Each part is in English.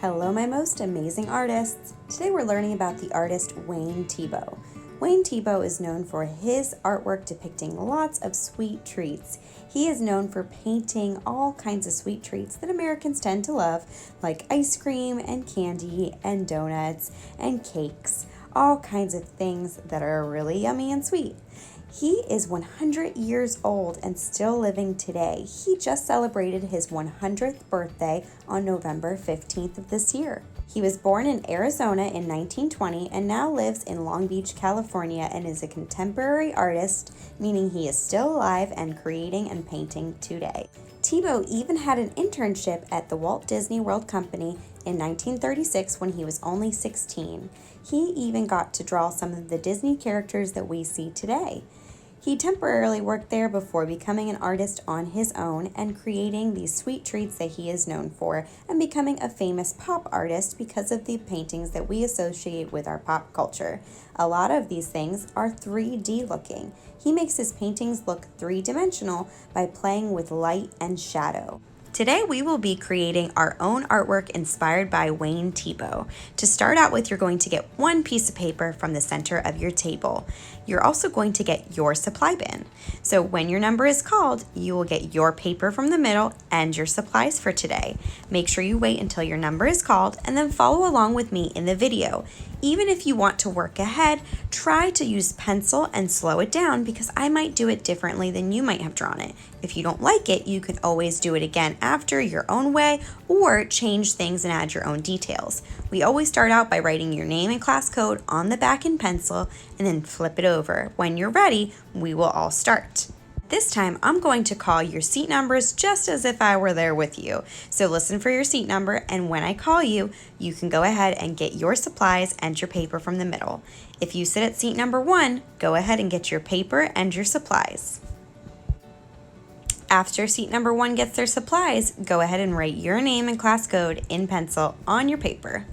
Hello, my most amazing artists. Today we're learning about the artist Wayne Thiebaud. Wayne Thiebaud is known for his artwork depicting lots of sweet treats. He is known for painting all kinds of sweet treats that Americans tend to love, like ice cream and candy and donuts and cakes, all kinds of things that are really yummy and sweet. He is 100 years old and still living today. He just celebrated his 100th birthday on November 15th of this year. He was born in Arizona in 1920 and now lives in Long Beach, California, and is a contemporary artist, meaning he is still alive and creating and painting today. Thiebaud even had an internship at the Walt Disney World Company in 1936 when he was only 16. He even got to draw some of the Disney characters that we see today. He temporarily worked there before becoming an artist on his own and creating these sweet treats that he is known for and becoming a famous pop artist because of the paintings that we associate with our pop culture. A lot of these things are 3D looking. He makes his paintings look three-dimensional by playing with light and shadow. Today we will be creating our own artwork inspired by Wayne Thiebaud. To start out with, you're going to get one piece of paper from the center of your table. You're also going to get your supply bin. So when your number is called, you will get your paper from the middle and your supplies for today. Make sure you wait until your number is called and then follow along with me in the video. Even if you want to work ahead, try to use pencil and slow it down because I might do it differently than you might have drawn it. If you don't like it, you can always do it again after your own way or change things and add your own details. We always start out by writing your name and class code on the back in pencil and then flip it over. When you're ready, we will all start. This time, I'm going to call your seat numbers just as if I were there with you. So listen for your seat number, and when I call you, you can go ahead and get your supplies and your paper from the middle. If you sit at seat number 1, go ahead and get your paper and your supplies. After seat number 1 gets their supplies, go ahead and write your name and class code in pencil on your paper.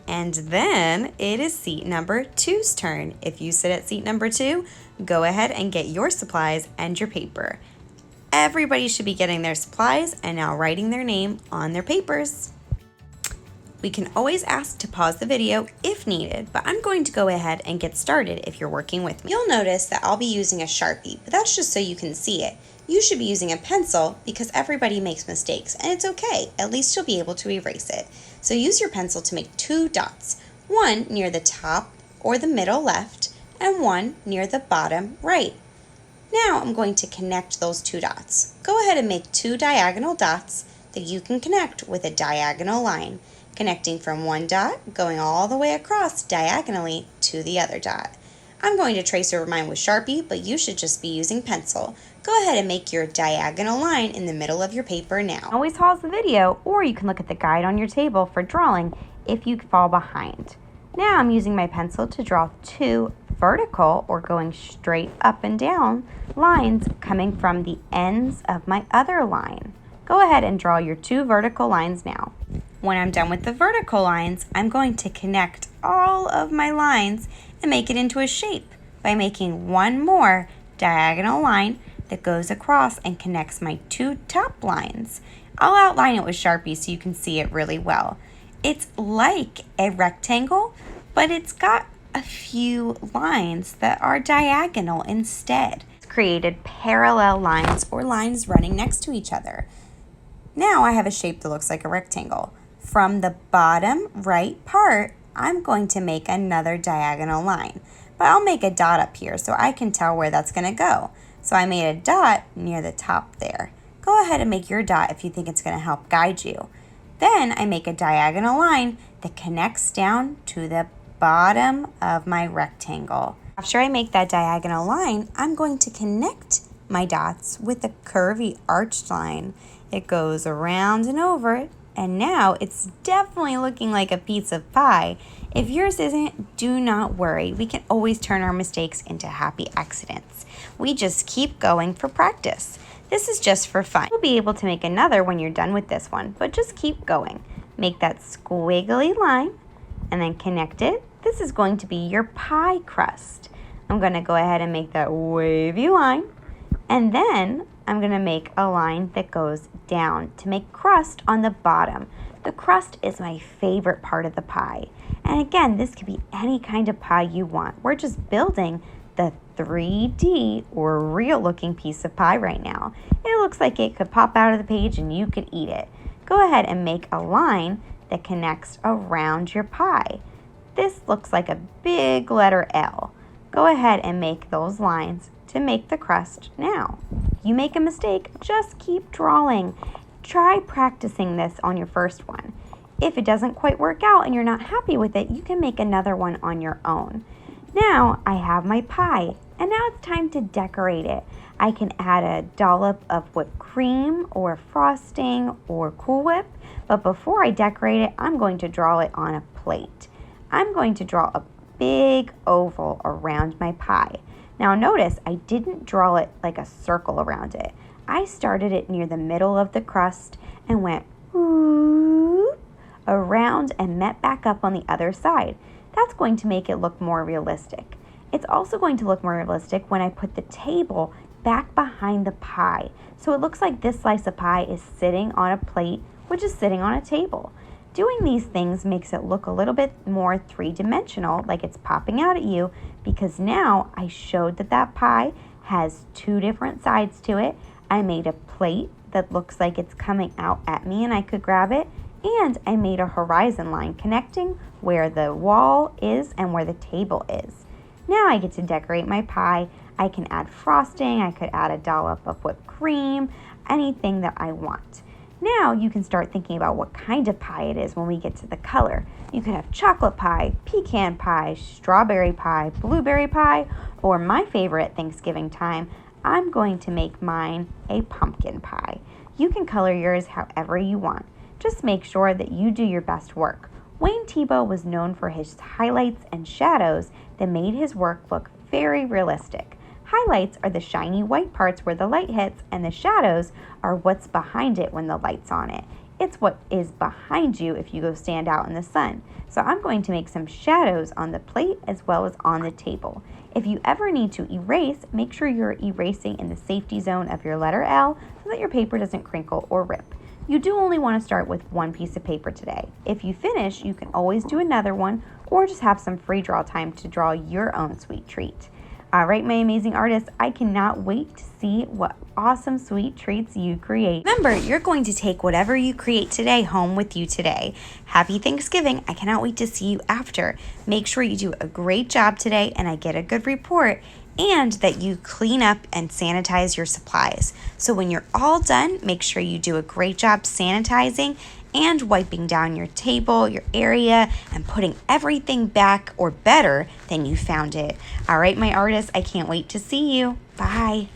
And then it is seat number 2's turn. If you sit at seat number 2, go ahead and get your supplies and your paper. Everybody should be getting their supplies and now writing their name on their papers. We can always ask to pause the video if needed, but I'm going to go ahead and get started if you're working with me. You'll notice that I'll be using a Sharpie, but that's just so you can see it. You should be using a pencil because everybody makes mistakes, and it's okay. At least you'll be able to erase it. So use your pencil to make 2 dots, one near the top or the middle left, and one near the bottom right. Now I'm going to connect those 2 dots. Go ahead and make 2 diagonal dots that you can connect with a diagonal line, connecting from one dot, going all the way across diagonally to the other dot. I'm going to trace over mine with Sharpie, but you should just be using pencil. Go ahead and make your diagonal line in the middle of your paper now. Always pause the video, or you can look at the guide on your table for drawing if you fall behind. Now I'm using my pencil to draw 2 vertical, or going straight up and down, lines coming from the ends of my other line. Go ahead and draw your 2 vertical lines now. When I'm done with the vertical lines, I'm going to connect all of my lines and make it into a shape by making one more diagonal line that goes across and connects my 2 top lines. I'll outline it with Sharpie so you can see it really well. It's like a rectangle, but it's got a few lines that are diagonal instead. It's created parallel lines or lines running next to each other. Now I have a shape that looks like a rectangle. From the bottom right part, I'm going to make another diagonal line, but I'll make a dot up here so I can tell where that's going to go. So I made a dot near the top there. Go ahead and make your dot if you think it's going to help guide you. Then I make a diagonal line that connects down to the bottom of my rectangle. After I make that diagonal line, I'm going to connect my dots with a curvy arched line. It goes around and over it, and now it's definitely looking like a piece of pie. If yours isn't, do not worry. We can always turn our mistakes into happy accidents. We just keep going for practice. This is just for fun. You'll be able to make another when you're done with this one, but just keep going. Make that squiggly line and then connect it. This is going to be your pie crust. I'm going to go ahead and make that wavy line, and then I'm going to make a line that goes down to make crust on the bottom. The crust is my favorite part of the pie. And again, this could be any kind of pie you want. We're just building the 3D or real looking piece of pie right now. It looks like it could pop out of the page and you could eat it. Go ahead and make a line that connects around your pie. This looks like a big letter L. Go ahead and make those lines to make the crust now. If you make a mistake, just keep drawing. Try practicing this on your first one. If it doesn't quite work out and you're not happy with it, you can make another one on your own. Now I have my pie, and now it's time to decorate it. I can add a dollop of whipped cream or frosting or Cool Whip, but before I decorate it, I'm going to draw it on a plate. I'm going to draw a big oval around my pie. Now notice I didn't draw it like a circle around it. I started it near the middle of the crust and went whoop around and met back up on the other side. That's going to make it look more realistic. It's also going to look more realistic when I put the table back behind the pie. So it looks like this slice of pie is sitting on a plate, which is sitting on a table. Doing these things makes it look a little bit more three-dimensional, like it's popping out at you, because now I showed that that pie has two different sides to it. I made a plate that looks like it's coming out at me and I could grab it, and I made a horizon line connecting where the wall is and where the table is. Now I get to decorate my pie. I can add frosting, I could add a dollop of whipped cream, anything that I want. Now you can start thinking about what kind of pie it is when we get to the color. You could have chocolate pie, pecan pie, strawberry pie, blueberry pie, or my favorite at Thanksgiving time, I'm going to make mine a pumpkin pie. You can color yours however you want. Just make sure that you do your best work. Wayne Thiebaud was known for his highlights and shadows that made his work look very realistic. Highlights are the shiny white parts where the light hits, and the shadows are what's behind it when the light's on it. It's what is behind you if you go stand out in the sun. So I'm going to make some shadows on the plate as well as on the table. If you ever need to erase, make sure you're erasing in the safety zone of your letter L so that your paper doesn't crinkle or rip. You do only want to start with one piece of paper today. If you finish, you can always do another one or just have some free draw time to draw your own sweet treat. All right, my amazing artists, I cannot wait to see what awesome sweet treats you create. Remember, you're going to take whatever you create today home with you today. Happy Thanksgiving. I cannot wait to see you after. Make sure you do a great job today and I get a good report, and that you clean up and sanitize your supplies. So when you're all done, make sure you do a great job sanitizing and wiping down your table, your area, and putting everything back or better than you found it. All right, my artists, I can't wait to see you. Bye.